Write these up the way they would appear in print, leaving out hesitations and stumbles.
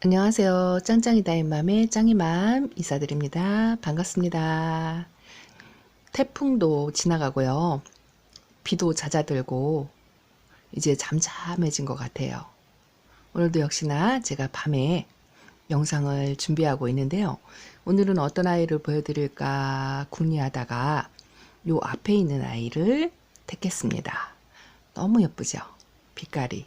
안녕하세요. 짱짱이다인맘의 짱이맘 인사드립니다. 반갑습니다. 태풍도 지나가고요. 비도 잦아들고 이제 잠잠해진 것 같아요. 오늘도 역시나 제가 밤에 영상을 준비하고 있는데요. 오늘은 어떤 아이를 보여드릴까 궁리하다가 요 앞에 있는 아이를 택했습니다. 너무 예쁘죠? 빛깔이.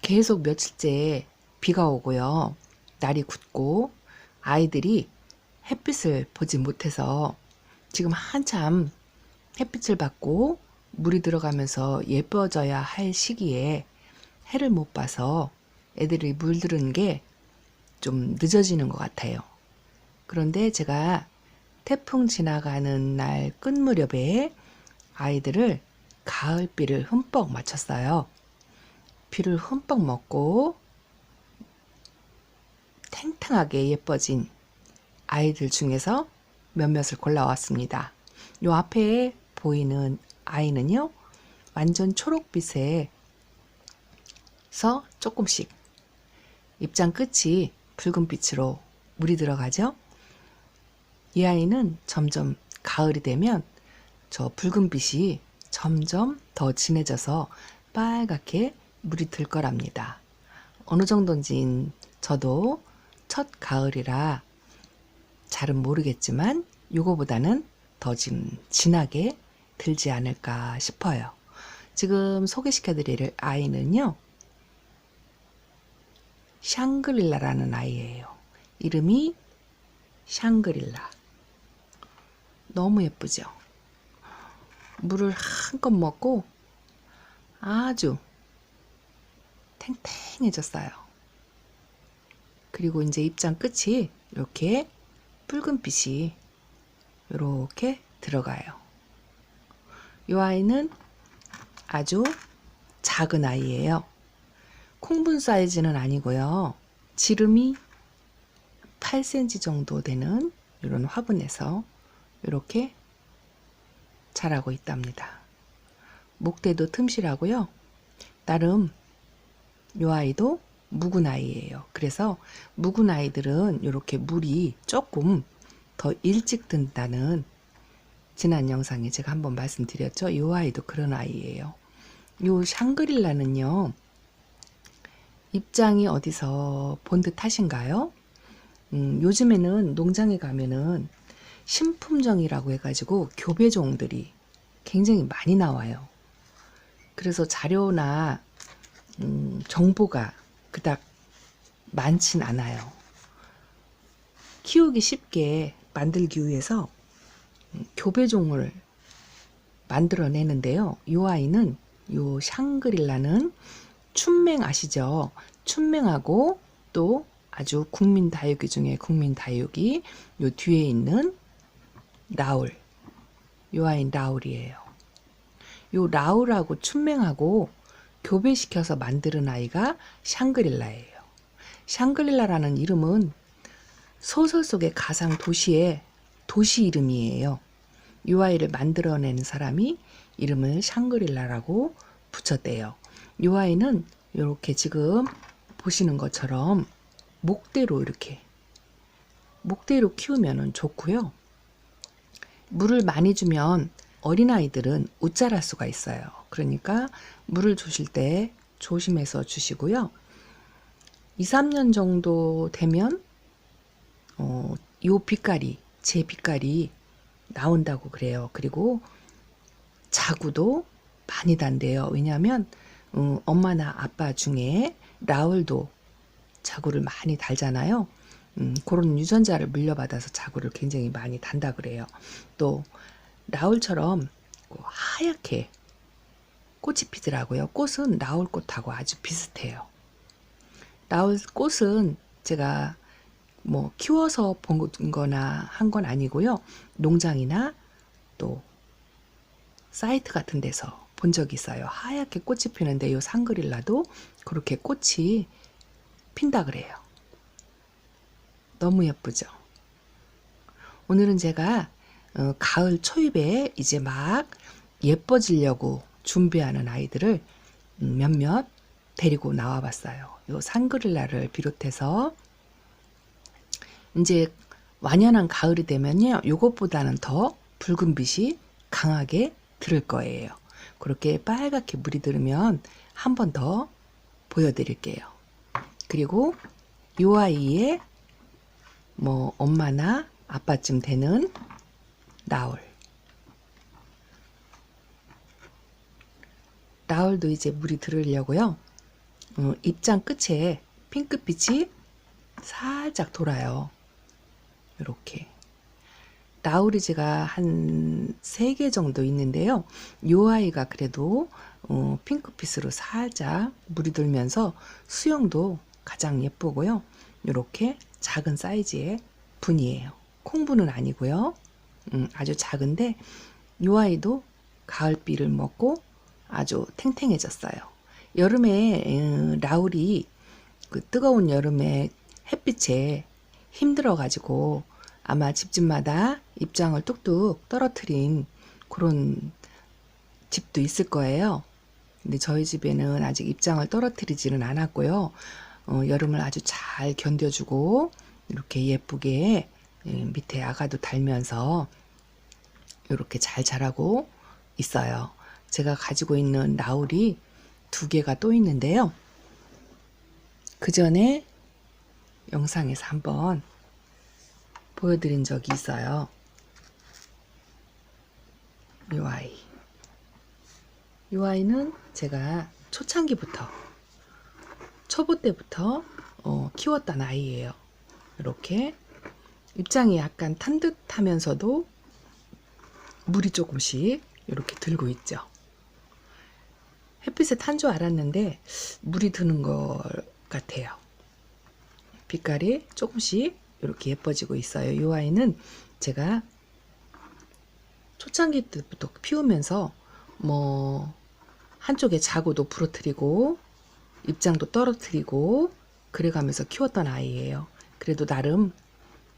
계속 며칠째 비가 오고요. 날이 굳고 아이들이 햇빛을 보지 못해서 지금 한참 햇빛을 받고 물이 들어가면서 예뻐져야 할 시기에 해를 못 봐서 애들이 물들은 게 좀 늦어지는 것 같아요. 그런데 제가 태풍 지나가는 날 끝 무렵에 아이들을 가을비를 흠뻑 맞췄어요. 비를 흠뻑 먹고 탱탱하게 예뻐진 아이들 중에서 몇몇을 골라왔습니다. 요 앞에 보이는 아이는요, 완전 초록빛에서 조금씩 입장 끝이 붉은빛으로 물이 들어가죠. 이 아이는 점점 가을이 되면 저 붉은빛이 점점 더 진해져서 빨갛게 물이 들 거랍니다. 어느 정도인지 저도 첫 가을이라 잘은 모르겠지만 요거보다는 더 지금 진하게 들지 않을까 싶어요. 지금 소개시켜 드릴 아이는요, 샹그릴라라는 아이예요. 이름이 샹그릴라. 너무 예쁘죠? 물을 한껏 먹고 아주 탱탱해졌어요. 그리고 이제 입장 끝이 이렇게 붉은빛이 이렇게 들어가요. 이 아이는 아주 작은 아이예요. 콩분 사이즈는 아니고요. 지름이 8cm 정도 되는 이런 화분에서 이렇게 자라고 있답니다. 목대도 틈실하고요. 나름 이 아이도 묵은 아이예요. 그래서 묵은 아이들은 이렇게 물이 조금 더 일찍 든다는 지난 영상에 제가 한번 말씀드렸죠. 이 아이도 그런 아이예요. 이 샹그릴라는요, 입장이 어디서 본 듯 하신가요? 요즘에는 농장에 가면은 신품종이라고 해가지고 교배종들이 굉장히 많이 나와요. 그래서 자료나 정보가 그닥 많진 않아요. 키우기 쉽게 만들기 위해서 교배종을 만들어내는데요. 이 아이는, 요 샹그릴라는 춘맹 아시죠? 춘맹하고 또 아주 국민 다육이 중에 국민 다육이 요 뒤에 있는 라울, 요 아이는 라울이에요. 요 라울하고 춘맹하고 교배시켜서 만드는 아이가 샹그릴라예요. 샹그릴라라는 이름은 소설 속의 가상 도시의 도시 이름이에요. 이 아이를 만들어낸 사람이 이름을 샹그릴라라고 붙였대요. 이 아이는 이렇게 지금 보시는 것처럼 목대로 이렇게 목대로 키우면 좋고요. 물을 많이 주면 어린아이들은 웃자랄 수가 있어요. 그러니까 물을 주실 때 조심해서 주시고요. 2, 3년 정도 되면 요 빛깔이, 제 빛깔이 나온다고 그래요. 그리고 자구도 많이 단대요. 왜냐하면 엄마나 아빠 중에 라울도 자구를 많이 달잖아요. 그런 유전자를 물려받아서 자구를 굉장히 많이 단다 그래요. 또 라울처럼 하얗게 꽃이 피더라고요. 꽃은 라울 꽃하고 아주 비슷해요. 라울 꽃은 제가 뭐 키워서 본 거나 한 건 아니고요. 농장이나 또 사이트 같은 데서 본 적이 있어요. 하얗게 꽃이 피는데 요 상그릴라도 그렇게 꽃이 핀다 그래요. 너무 예쁘죠? 오늘은 제가 가을 초입에 이제 막 예뻐지려고 준비하는 아이들을 몇몇 데리고 나와 봤어요. 요 상그릴라를 비롯해서 이제 완연한 가을이 되면요, 요것보다는 더 붉은빛이 강하게 들을 거예요. 그렇게 빨갛게 물이 들으면 한 번 더 보여드릴게요. 그리고 요 아이의 뭐 엄마나 아빠쯤 되는 라울. 라울도 이제 물이 들으려고요. 입장 끝에 핑크빛이 살짝 돌아요. 이렇게. 라울이 제가 한 3개 정도 있는데요. 요 아이가 그래도 핑크빛으로 살짝 물이 들면서 수영도 가장 예쁘고요. 이렇게 작은 사이즈의 분이에요. 콩분은 아니고요. 아주 작은데 요 아이도 가을비를 먹고 아주 탱탱해졌어요. 여름에 라울이 그 뜨거운 여름에 햇빛에 힘들어 가지고 아마 집집마다 입장을 뚝뚝 떨어뜨린 그런 집도 있을 거예요. 근데 저희 집에는 아직 입장을 떨어뜨리지는 않았고요. 여름을 아주 잘 견뎌주고 이렇게 예쁘게 밑에 아가도 달면서 이렇게 잘 자라고 있어요. 제가 가지고 있는 라울이 2개가 또 있는데요. 그 전에 영상에서 한번 보여드린 적이 있어요. 이 아이. 이 아이는 제가 초창기부터, 초보 때부터 키웠던 아이예요. 이렇게 입장이 약간 탄 듯 하면서도 물이 조금씩 이렇게 들고 있죠. 햇빛에 탄 줄 알았는데 물이 드는 것 같아요. 빛깔이 조금씩 이렇게 예뻐지고 있어요. 이 아이는 제가 초창기 때부터 피우면서 뭐 한쪽에 자고도 부러뜨리고 입장도 떨어뜨리고 그래가면서 키웠던 아이예요. 그래도 나름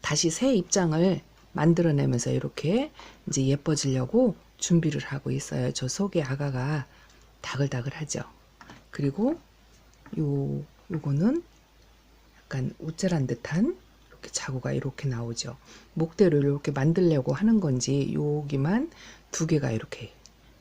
다시 새 입장을 만들어내면서 이렇게 이제 예뻐지려고 준비를 하고 있어요. 저 속에 아가가 다글다글하죠. 그리고 요거는 약간 우짜란 듯한 이렇게 자구가 이렇게 나오죠. 목대를 이렇게 만들려고 하는 건지 여기만 2개가 이렇게,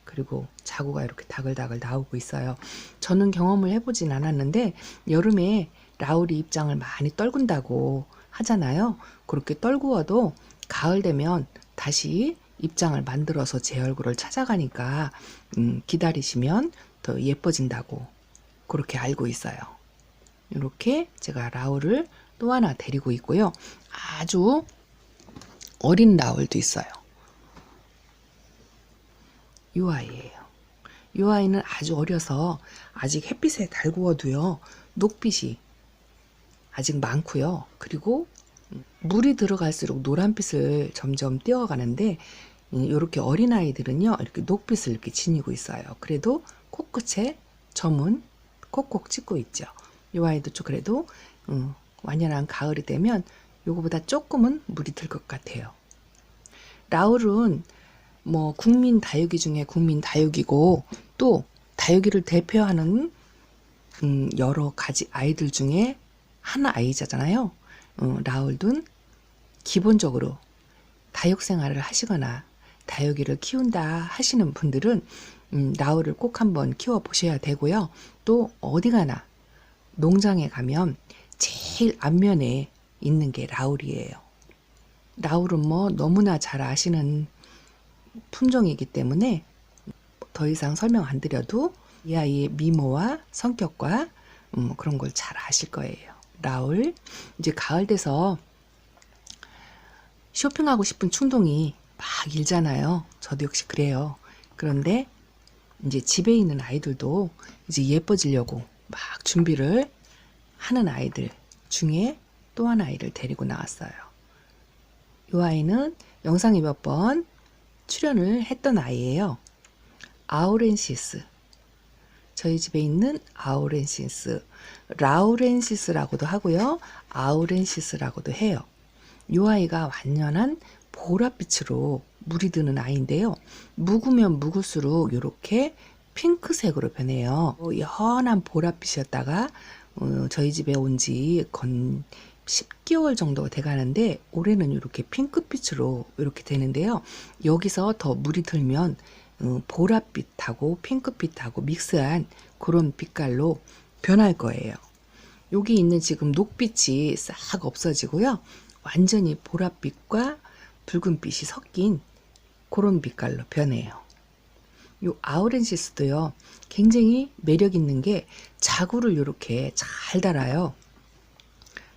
그리고 자구가 이렇게 다글다글 나오고 있어요. 저는 경험을 해보진 않았는데 여름에 라울이 입장을 많이 떨군다고 하잖아요. 그렇게 떨구어도 가을 되면 다시 입장을 만들어서 제 얼굴을 찾아가니까 기다리시면 더 예뻐진다고 그렇게 알고 있어요. 이렇게 제가 라울을 또 하나 데리고 있고요. 아주 어린 라울도 있어요. 이 아이예요. 이 아이는 아주 어려서 아직 햇빛에 달구어도요, 녹빛이 아직 많고요. 그리고 물이 들어갈수록 노란빛을 점점 띄어가는데 이렇게 어린 아이들은요, 이렇게 녹빛을 이렇게 지니고 있어요. 그래도 코끝에 점은 콕콕 찍고 있죠. 이 아이도 좀 그래도 완연한 가을이 되면 요거보다 조금은 물이 들 것 같아요. 라울은 뭐 국민 다육이 중에 국민 다육이고 또 다육이를 대표하는 여러 가지 아이들 중에 하나 아이잖아요. 라울은 기본적으로 다육 생활을 하시거나 다육이를 키운다 하시는 분들은 라울을 꼭 한번 키워 보셔야 되고요. 또 어디 가나 농장에 가면 제일 앞면에 있는 게 라울이에요. 라울은 뭐 너무나 잘 아시는 품종이기 때문에 더 이상 설명 안 드려도 이 아이의 미모와 성격과 그런 걸 잘 아실 거예요. 라울, 이제 가을 돼서 쇼핑하고 싶은 충동이 막 일잖아요. 저도 역시 그래요. 그런데 이제 집에 있는 아이들도 이제 예뻐지려고 막 준비를 하는 아이들 중에 또 한 아이를 데리고 나왔어요. 이 아이는 영상에 몇 번 출연을 했던 아이예요. 아우렌시스. 저희 집에 있는 아우렌시스, 라우렌시스라고도 하고요. 아우렌시스라고도 해요. 이 아이가 완연한 보랏빛으로 물이 드는 아이인데요. 묵으면 묵을수록 이렇게 핑크색으로 변해요. 연한 보랏빛이었다가 저희 집에 온 지 건 10개월 정도가 돼가는데 올해는 이렇게 핑크빛으로 이렇게 되는데요. 여기서 더 물이 들면 보랏빛하고 핑크빛하고 믹스한 그런 빛깔로 변할 거예요. 여기 있는 지금 녹빛이 싹 없어지고요. 완전히 보랏빛과 붉은빛이 섞인 그런 빛깔로 변해요. 요 아우렌시스도요, 굉장히 매력 있는 게 자구를 이렇게 잘 달아요.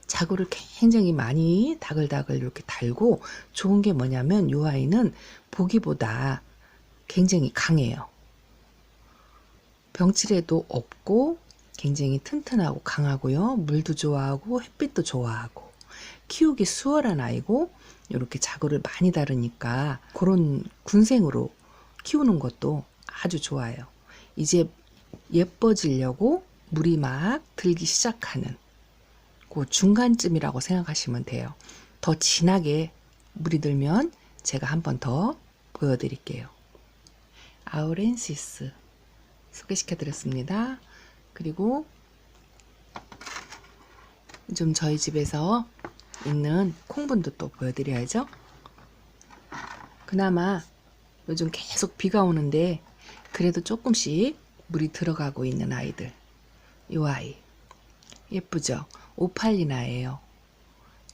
자구를 굉장히 많이 다글다글 이렇게 달고, 좋은 게 뭐냐면 요 아이는 보기보다 굉장히 강해요. 병치레도 없고 굉장히 튼튼하고 강하고요. 물도 좋아하고 햇빛도 좋아하고 키우기 수월한 아이고, 이렇게 자구를 많이 다루니까 그런 군생으로 키우는 것도 아주 좋아요. 이제 예뻐지려고 물이 막 들기 시작하는 그 중간쯤이라고 생각하시면 돼요. 더 진하게 물이 들면 제가 한 번 더 보여드릴게요. 아우렌시스 소개시켜 드렸습니다. 그리고 좀 저희 집에서 있는 콩분도 또 보여드려야죠. 그나마 요즘 계속 비가 오는데 그래도 조금씩 물이 들어가고 있는 아이들. 이 아이 예쁘죠? 오팔리나예요.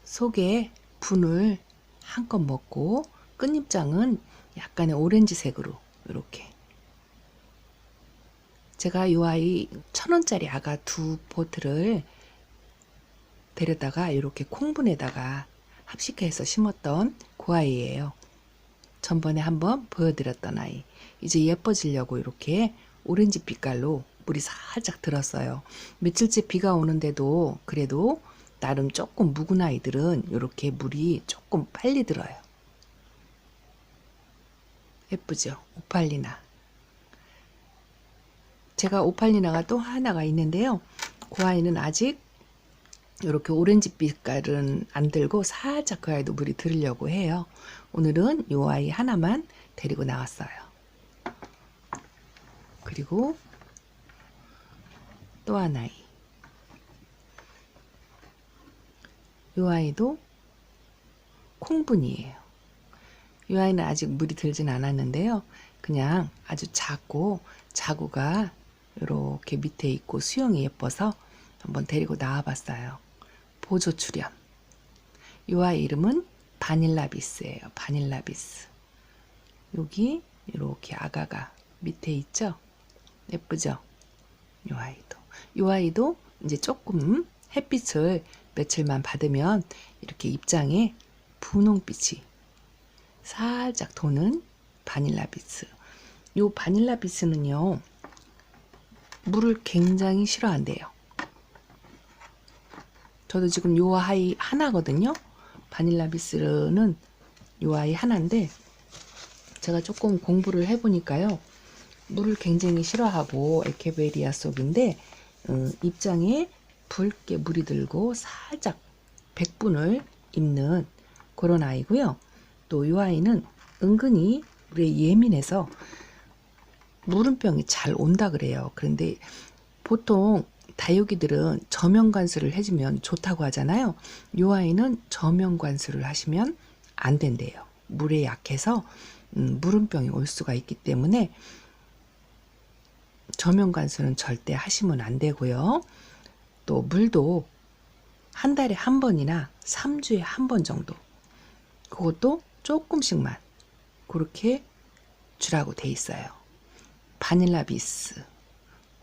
속에 분을 한껏 먹고 끝잎장은 약간의 오렌지색으로 이렇게. 제가 이 아이 1,000원짜리 아가 2포트를 데려다가 이렇게 콩분에다가 합식해서 심었던 그 아이예요. 전번에 한번 보여드렸던 아이. 이제 예뻐지려고 이렇게 오렌지 빛깔로 물이 살짝 들었어요. 며칠째 비가 오는데도 그래도 나름 조금 묵은 아이들은 이렇게 물이 조금 빨리 들어요. 예쁘죠? 오팔리나. 제가 오팔리나가 또 하나가 있는데요. 그 아이는 아직 이렇게 오렌지 빛깔은 안 들고 살짝 그 아이도 물이 들으려고 해요. 오늘은 이 아이 하나만 데리고 나왔어요. 그리고 또 한 아이. 이 아이도 콩분이에요. 이 아이는 아직 물이 들진 않았는데요. 그냥 아주 작고 자구가 이렇게 밑에 있고 수영이 예뻐서 한번 데리고 나와봤어요. 보조 출연. 이 아이 이름은 바닐라비스예요. 바닐라비스. 여기 이렇게 아가가 밑에 있죠? 예쁘죠? 이 아이도. 이 아이도 이제 조금 햇빛을 며칠만 받으면 이렇게 입장에 분홍빛이 살짝 도는 바닐라비스. 이 바닐라비스는요, 물을 굉장히 싫어한대요. 저도 지금 요 아이 하나거든요. 바닐라비스는 요 아이 하나인데 제가 조금 공부를 해보니까요, 물을 굉장히 싫어하고 에케베리아 속인데 입장에 붉게 물이 들고 살짝 백분을 입는 그런 아이고요. 또 이 아이는 은근히 물에 예민해서 물음병이 잘 온다 그래요. 그런데 보통 다육이들은 저면관수를 해주면 좋다고 하잖아요. 이 아이는 저면관수를 하시면 안 된대요. 물에 약해서 물음병이 올 수가 있기 때문에 저면관수는 절대 하시면 안 되고요. 또 물도 한 달에 한 번이나 3주에 한 번 정도, 그것도 조금씩만 그렇게 주라고 돼 있어요. 바닐라비스.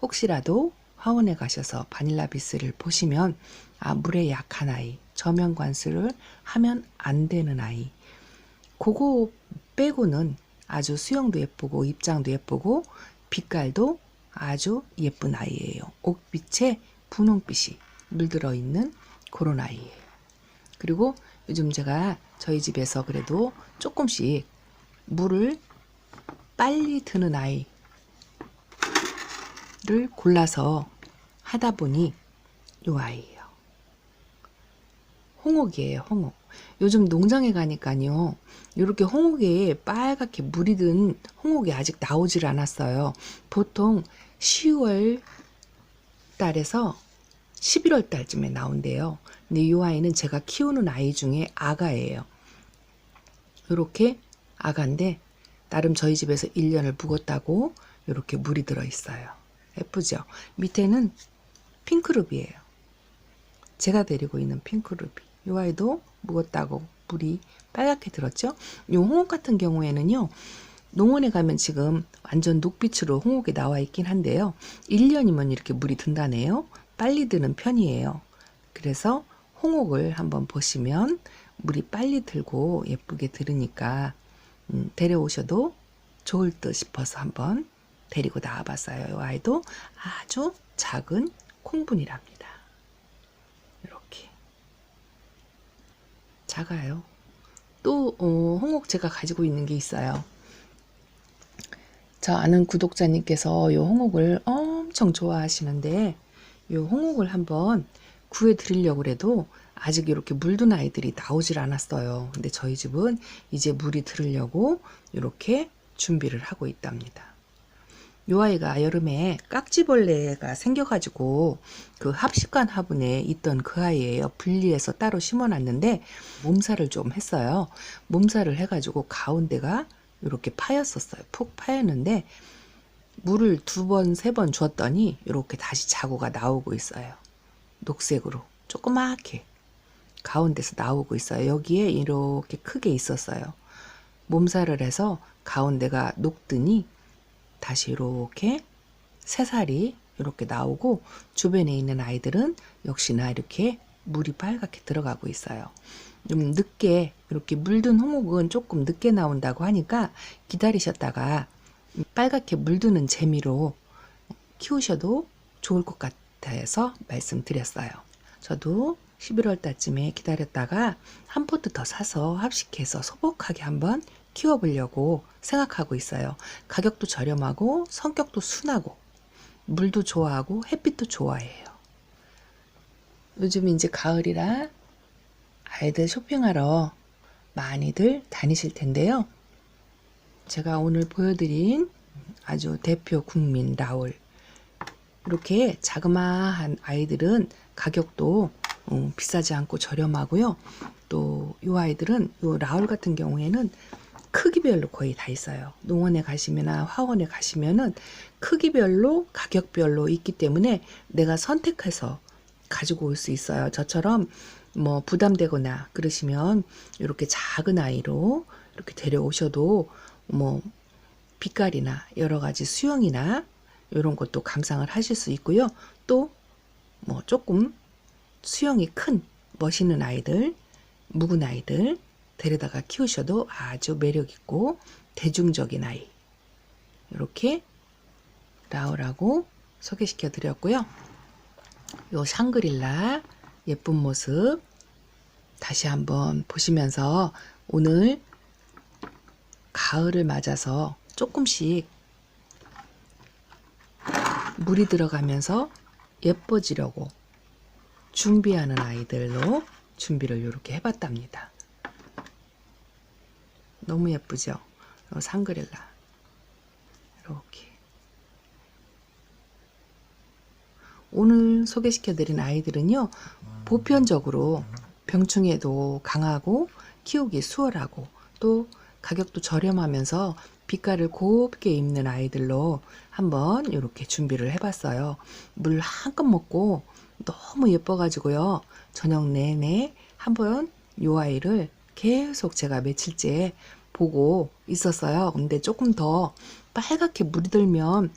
혹시라도 화원에 가셔서 바닐라비스를 보시면 물에 약한 아이, 저면관수를 하면 안 되는 아이, 그거 빼고는 아주 수영도 예쁘고 입장도 예쁘고 빛깔도 아주 예쁜 아이예요. 옥빛에 분홍빛이 물들어 있는 그런 아이예요. 그리고 요즘 제가 저희 집에서 그래도 조금씩 물을 빨리 드는 아이를 골라서 하다 보니 요 아이예요. 홍옥이에요. 홍옥. 요즘 농장에 가니까요. 이렇게 홍옥에 빨갛게 물이 든 홍옥이 아직 나오질 않았어요. 보통 10월 달에서 11월 달쯤에 나온대요. 근데 이 아이는 제가 키우는 아이 중에 아가예요. 이렇게 아가인데 나름 저희 집에서 1년을 묵었다고 이렇게 물이 들어 있어요. 예쁘죠? 밑에는 핑크루비예요. 제가 데리고 있는 핑크루비. 이 아이도 묵었다고 물이 빨갛게 들었죠? 이 홍옥 같은 경우에는요. 농원에 가면 지금 완전 녹빛으로 홍옥이 나와 있긴 한데요. 1년이면 이렇게 물이 든다네요. 빨리 드는 편이에요. 그래서 홍옥을 한번 보시면 물이 빨리 들고 예쁘게 들으니까 데려오셔도 좋을 듯 싶어서 한번 데리고 나와봤어요. 이 아이도 아주 작은 콩분이랍니다. 이렇게 작아요. 또 홍옥 제가 가지고 있는 게 있어요. 저 아는 구독자님께서 이 홍옥을 엄청 좋아하시는데 이 홍옥을 한번 구해 드리려고 해도 아직 이렇게 물든 아이들이 나오질 않았어요. 근데 저희 집은 이제 물이 들으려고 이렇게 준비를 하고 있답니다. 이 아이가 여름에 깍지벌레가 생겨가지고 그 합식관 화분에 있던 그 아이예요. 분리해서 따로 심어놨는데 몸살을 좀 했어요. 몸살을 해가지고 가운데가 이렇게 파였었어요. 푹 파였는데 물을 2번, 3번 줬더니 이렇게 다시 자구가 나오고 있어요. 녹색으로 조그맣게 가운데서 나오고 있어요. 여기에 이렇게 크게 있었어요. 몸살을 해서 가운데가 녹더니 다시 이렇게 새살이 이렇게 나오고 주변에 있는 아이들은 역시나 이렇게 물이 빨갛게 들어가고 있어요. 좀 늦게 이렇게 물든 홍옥은 조금 늦게 나온다고 하니까 기다리셨다가 빨갛게 물드는 재미로 키우셔도 좋을 것 같아서 말씀드렸어요. 저도 11월 달쯤에 기다렸다가 한 포트 더 사서 합식해서 소복하게 한번 키워보려고 생각하고 있어요. 가격도 저렴하고 성격도 순하고 물도 좋아하고 햇빛도 좋아해요. 요즘 이제 가을이라 아이들 쇼핑하러 많이들 다니실 텐데요. 제가 오늘 보여드린 아주 대표 국민 라울, 이렇게 자그마한 아이들은 가격도 비싸지 않고 저렴하고요. 또 이 아이들은 이 라울 같은 경우에는 크기별로 거의 다 있어요. 농원에 가시거나 화원에 가시면은 크기별로 가격별로 있기 때문에 내가 선택해서 가지고 올 수 있어요. 저처럼 뭐 부담되거나 그러시면 이렇게 작은 아이로 이렇게 데려오셔도 뭐 빛깔이나 여러 가지 수영이나 이런 것도 감상을 하실 수 있고요. 또 뭐 조금 수영이 큰 멋있는 아이들, 묵은 아이들 데려다가 키우셔도 아주 매력있고 대중적인 아이, 이렇게 라울하고 소개시켜 드렸고요. 요 샹그릴라 예쁜 모습 다시 한번 보시면서 오늘 가을을 맞아서 조금씩 물이 들어가면서 예뻐지려고 준비하는 아이들로 준비를 이렇게 해봤답니다. 너무 예쁘죠? 샹그릴라 이렇게 오늘 소개시켜드린 아이들은요, 보편적으로 병충해도 강하고 키우기 수월하고 또 가격도 저렴하면서 빛깔을 곱게 입는 아이들로 한번 이렇게 준비를 해봤어요. 물 한껏 먹고 너무 예뻐가지고요, 저녁 내내 한번 이 아이를 계속 제가 며칠째 보고 있었어요. 근데 조금 더 빨갛게 물이 들면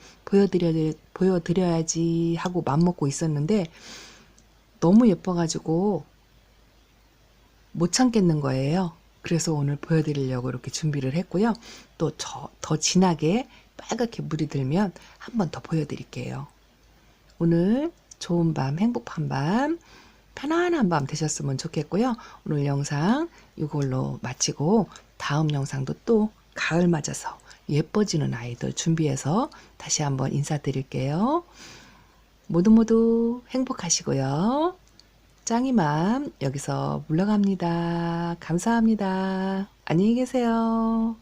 보여드려야지 하고 맘먹고 있었는데 너무 예뻐가지고 못 참겠는 거예요. 그래서 오늘 보여드리려고 이렇게 준비를 했고요. 또 더 진하게 빨갛게 물이 들면 한 번 더 보여드릴게요. 오늘 좋은 밤, 행복한 밤, 편안한 밤 되셨으면 좋겠고요. 오늘 영상 이걸로 마치고 다음 영상도 또 가을 맞아서 예뻐지는 아이들 준비해서 다시 한번 인사드릴게요. 모두 행복하시고요. 짱이맘 여기서 물러갑니다. 감사합니다. 안녕히 계세요.